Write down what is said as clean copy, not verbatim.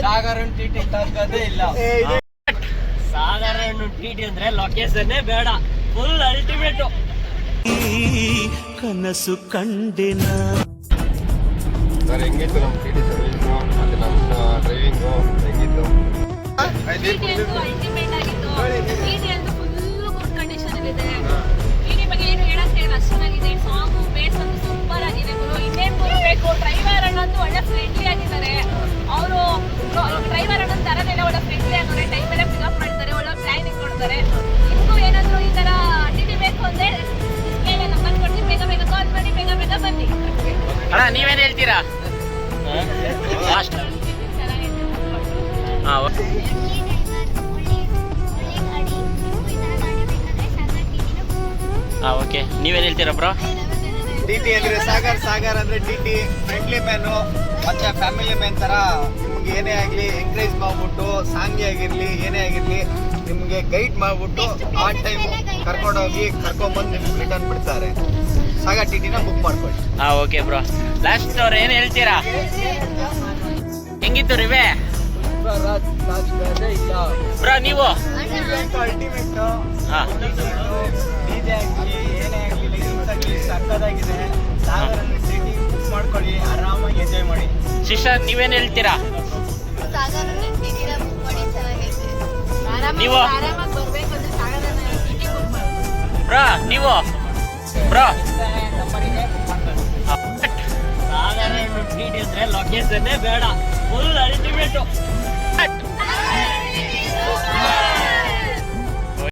ಸಾಗರನ್ TT ತಕ್ಕದೇ ಇಲ್ಲ. ಸಾಗರನ್ TT ಅಂದ್ರೆ ಲೊಕೇಶನ್ನೇ ಬೇಡ, ಫುಲ್ ಅಲ್ಟಿಮೇಟ್. ಕನಸು ಕಂಡೆನ ಸರ್ ಹೆಂಗಿತ್ತು ನಮ್ಮ ಟಿಟಿ ಸರ್ವಿಸ್ ಮತ್ತೆ ನಮ್ಮ ಡ್ರೈವಿಂಗು ಹೆಂಗಿತ್ತು? ಅಲ್ಟಿಮೇಟ್ ಆಗಿತ್ತು. ಟಿಟಿ ಅಂತೂ ಫುಲ್ ಗುಡ್ ಕಂಡೀಷನ್ ಇದೆ. ಟಿಟಿ ಬಗ್ಗೆ ಏನು ಹೇಳಕ್ಕೆ ಇಲ್ಲ, ಅಷ್ಟು ಚೆನ್ನಾಗಿದೆ. ಸಾಂಗು ಬೇಸ್ ಅಂತೂ ಸೂಪರ್ ಆಗಿದೆ ಗುರು. ಇನ್ನೇನು ಬೇಕು? ಡ್ರೈವರ್ ಅಣ್ಣಂತೂ ಒಳ್ಳೆ ಫ್ರೆಂಡ್ಲಿ ಆಗಿದ್ದಾರೆ. ಅವರು ಡ್ರೈವರ್ ಅಣ್ಣನ ತರದೆಲ್ಲ ಒಳ್ಳೆ ಫ್ರೆಂಡ್ಲಿ ಆಗಿದ್ದಾರೆ. ಟೈಮ್ ಮೇಲೆ ಪಿಕಪ್ ಮಾಡ್ತಾರೆ, ಒಳ್ಳೆ ಪ್ಲಾನಿಂಗ್ ಕೊಡ್ತಾರೆ. ನಿಮಗೂ ಏನಾದರೂ ಈ ಥರ ಟಿಟಿ ಬೇಕು ಅಂದರೆ ಡಿಸ್ಪ್ಲೇಗೆ ನಂಬರ್ ಕೊಡ್ತೀನಿ, ಬೇಗ ಬೇಗ ಕಾಲ್ ಮಾಡಿ, ಬೇಗ ಬೇಗ ಬನ್ನಿ. ಅಣ್ಣ ನೀವೇನು ಹೇಳ್ತೀರಾ? ಲಾಸ್ಟ್ ಓಕೆ, ನೀವೇನು ಹೇಳ್ತೀರಾ ಬ್ರೋ? ಟಿಟಿ ಅಂದ್ರೆ ಸಾಗರ್, ಸಾಗರ್ ಅಂದ್ರೆ ಟಿಟಿ ಫ್ರೆಂಡ್ಲಿ ಮ್ಯಾನು ಮತ್ತೆ ಫ್ಯಾಮಿಲಿ ಮ್ಯಾನ್ ತರ. ನಿಮ್ಗೆ ಏನೇ ಆಗ್ಲಿ ಎಂಕರೇಜ್ ಮಾಡ್ಬಿಟ್ಟು, ಸಾಂಗ್ ಆಗಿರ್ಲಿ ಏನೇ ಆಗಿರ್ಲಿ ನಿಮ್ಗೆ ಗೈಡ್ ಮಾಡ್ಬಿಟ್ಟು ಆನ್ ಟೈಮ್ ಕರ್ಕೊಂಡೋಗಿ ಕರ್ಕೊಂಡ್ಬಂದು ನಿಮ್ಗೆ ರಿಟರ್ನ್ ಬಿಡ್ತಾರೆ. ಸಾಗರ್ ಟಿಟಿನ ಬುಕ್ ಮಾಡ್ಕೊಳ್ಳಿ. ಓಕೆ ಬ್ರೋ, ಲಾಸ್ಟ್ ಅವ್ರು ಏನು ಹೇಳ್ತೀರಾ? ಹೆಂಗಿತ್ತು ರಿವೆ ಬ್ರೋ? ನೀವು ಅಲ್ಟಿಮೇಟ್ ಹಾಂ ಡಿಜೆ ಆಗಲಿ ಏನೇ ಆಗಲಿ ಲೈಟಿಂಗ್ಸ್ ಆಗಲಿ ಸಕ್ಕತ್ತಾಗಿದೆ. ಸಾಗರಲ್ಲಿ ಟಿಟಿ ಬುಕ್ ಮಾಡ್ಕೊಳ್ಳಿ, ಆರಾಮಾಗಿ ಎಂಜಾಯ್ ಮಾಡಿ. ಸಿಸ್ಟರ್ ನೀವೇನು ಹೇಳ್ತೀರಾ? ಸಾಗರದಲ್ಲಿ ಟಿಟಿನ ಬುಕ್ ಮಾಡಿ, ಚೆನ್ನಾಗೈತೆ. ನೀವು? ಆರಾಮಾಗಿ ಬರ್ಬೇಕಂದ್ರೆ ಸಾಗರದಲ್ಲಿ ಟಿಟಿ ಬುಕ್ ಮಾಡಿ. ಬ್ರೋ ನೀವು? ಬ್ರೋ ಸಾಗರ ಟಿಟಿ ಅಂದ್ರೆ ಲೊಕೇಶನ್ನೇ ಬೇಡ, ಫುಲ್ ಅಲ್ಟಿಮೇಟ್.